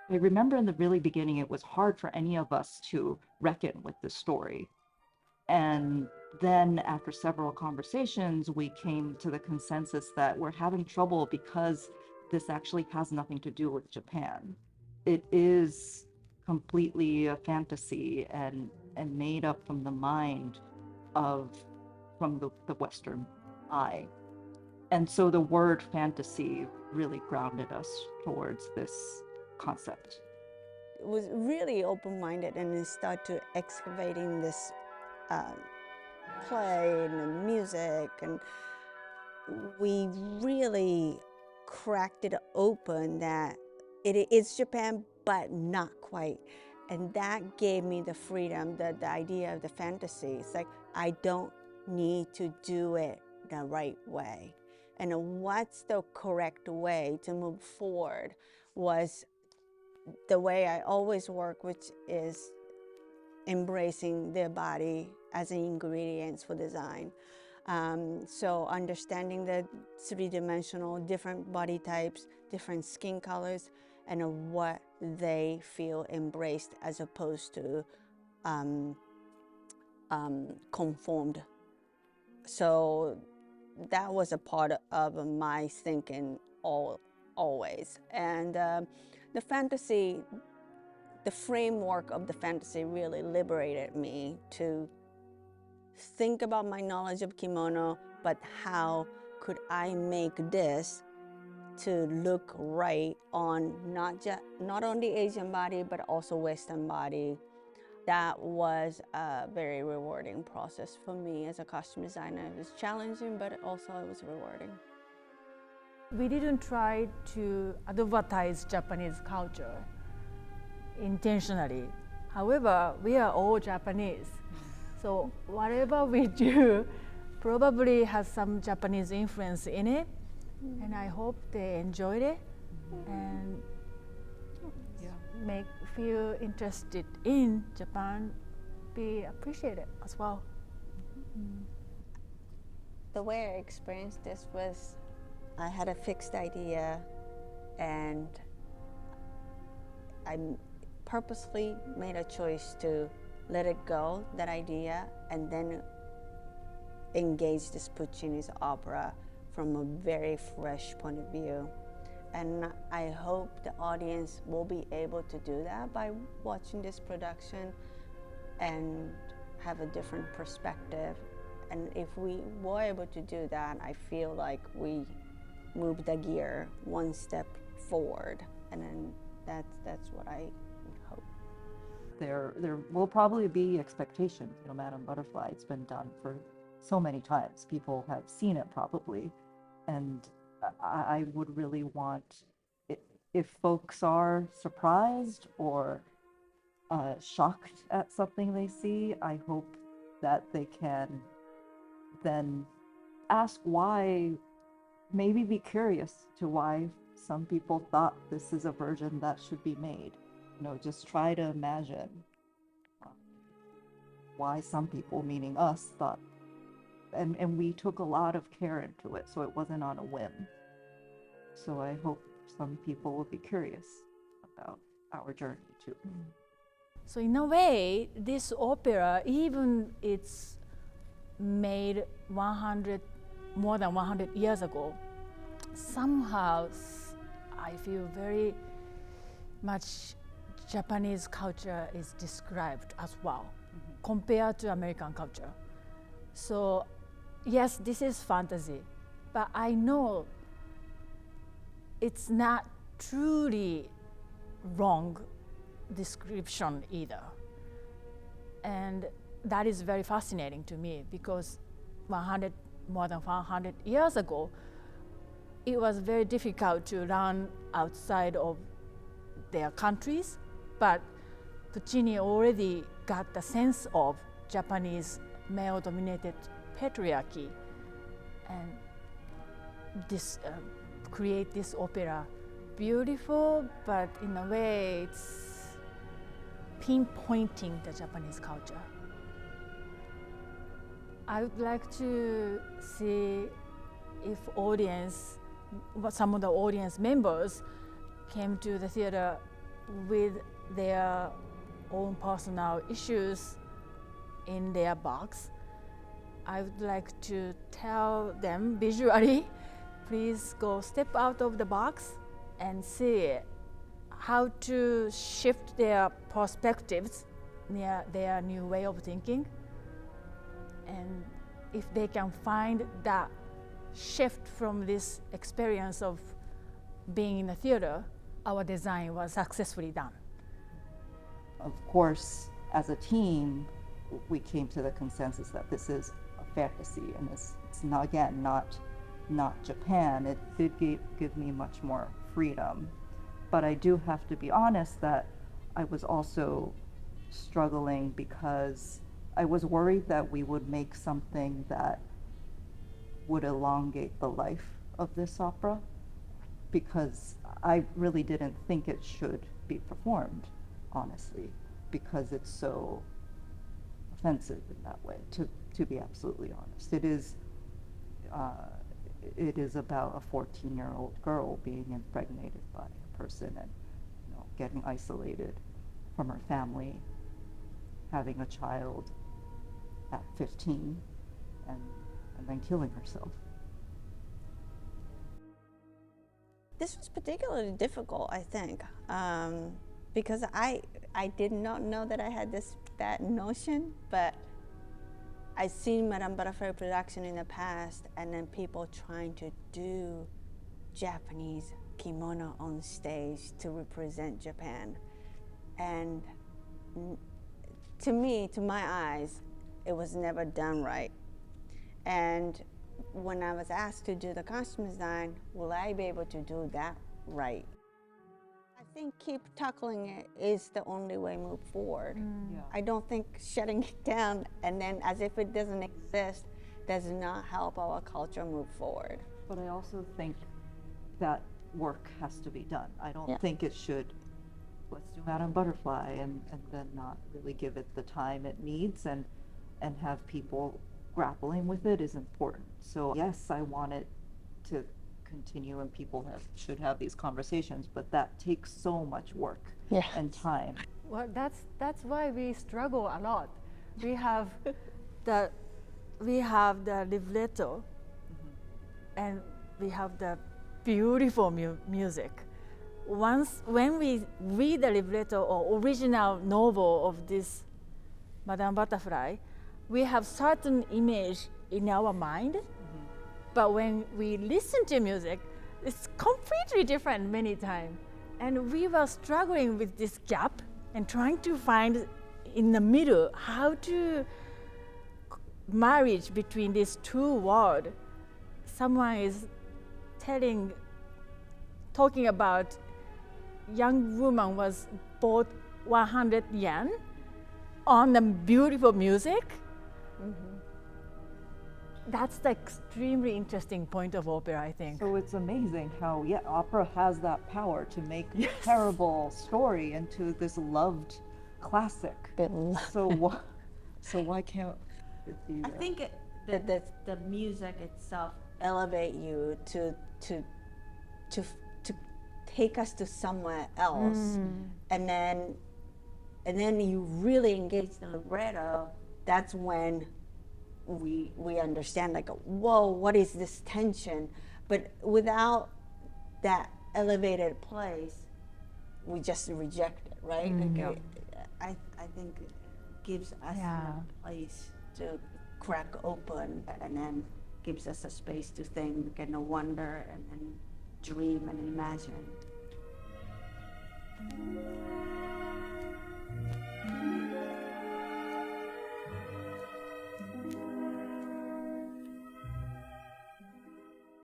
I remember in the really beginning, it was hard for any of us to reckon with the story. And then after several conversations, we came to the consensus that we're having trouble because this actually has nothing to do with Japan. It is completely a fantasy and made up from the mind of from the Western eye. And so the word fantasy really grounded us towards this concept. Was really open-minded and start to excavating this um, play and the music, and we really cracked it open that it is Japan, but not quite. And that gave me the freedom, the idea of the fantasy. It's like, I don't need to do it the right way. And what's the correct way to move forward was the way I always work, which is embracing their body as an ingredient for design. So understanding the three-dimensional, different body types, different skin colors, and what they feel embraced as opposed to conformed. So that was a part of my thinking always. And the fantasy, the framework of the fantasy really liberated me to think about my knowledge of kimono, but how could I make this to look right on not only Asian body, but also Western body. That was a very rewarding process for me as a costume designer. It was challenging, but also it was rewarding. We didn't try to advertise Japanese culture intentionally. However, we are all Japanese. So whatever we do probably has some Japanese influence in it. And I hope they enjoyed it and feel interested in Japan, be appreciated as well. The way I experienced this was I had a fixed idea and I purposely made a choice to let it go, that idea, and then engage this Puccini's opera from a very fresh point of view. And I hope the audience will be able to do that by watching this production and have a different perspective. And if we were able to do that, I feel like we moved the gear one step forward. And then that's what I would hope. There will probably be expectations. You know, Madame Butterfly, it's been done for so many times. People have seen it probably. And I would really want, if folks are surprised or shocked at something they see, I hope that they can then ask why, maybe be curious to why some people thought this is a version that should be made. You know, just try to imagine why some people, meaning us, thought, and we took a lot of care into it, so it wasn't on a whim. So I hope some people will be curious about our journey too. So in a way, this opera, even it's made more than 100 years ago, somehow I feel very much Japanese culture is described as well, compared to American culture. So yes, this is fantasy, but I know it's not truly wrong description either. And that is very fascinating to me because more than 100 years ago, it was very difficult to run outside of their countries, but Puccini already got the sense of Japanese male-dominated patriarchy and this create this opera beautiful, but in a way it's pinpointing the Japanese culture. I would like to see if some of the audience members came to the theater with their own personal issues in their box, I would like to tell them visually, please go step out of the box and see how to shift their perspectives near their new way of thinking. And if they can find that shift from this experience of being in the theater, our design was successfully done. Of course, as a team, we came to the consensus that this is a fantasy, and it's not, again, not Japan. It did give me much more freedom. But I do have to be honest that I was also struggling because I was worried that we would make something that would elongate the life of this opera, because I really didn't think it should be performed, honestly, because it's so offensive in that way, to be absolutely honest. It is about a 14-year-old girl being impregnated by a person and, you know, getting isolated from her family, having a child at 15, and then killing herself. This was particularly difficult, I think, because I did not know that I had this bad notion, but I've seen Madame Butterfly production in the past, and then people trying to do Japanese kimono on stage to represent Japan. And to me, to my eyes, it was never done right. And when I was asked to do the costume design, will I be able to do that right? I think keep tackling it is the only way to move forward. Yeah. I don't think shutting it down and then as if it doesn't exist does not help our culture move forward. But I also think that work has to be done. I don't think it should, let's do Madame Butterfly and then not really give it the time it needs, and have people grappling with it is important. So yes, I want it to continue and people should have these conversations, but that takes so much work and time. Well, that's why we struggle a lot. We have the libretto, and we have the beautiful music. When we read the libretto or original novel of this Madame Butterfly, we have certain image in our mind, but when we listen to music, it's completely different many times. And we were struggling with this gap and trying to find in the middle how to marriage between these two worlds. Someone is talking about young woman was bought 100 yen on the beautiful music. That's the extremely interesting point of opera, I think. So it's amazing how, opera has that power to make a terrible story into this loved classic. So why can't it be? I think the music itself elevate you to take us to somewhere else, and then you really engage the libretto. That's when we understand, like, whoa, what is this tension? But without that elevated place, we just reject it, right? I think it gives us a place to crack open, and then gives us a space to think and wonder and dream and imagine.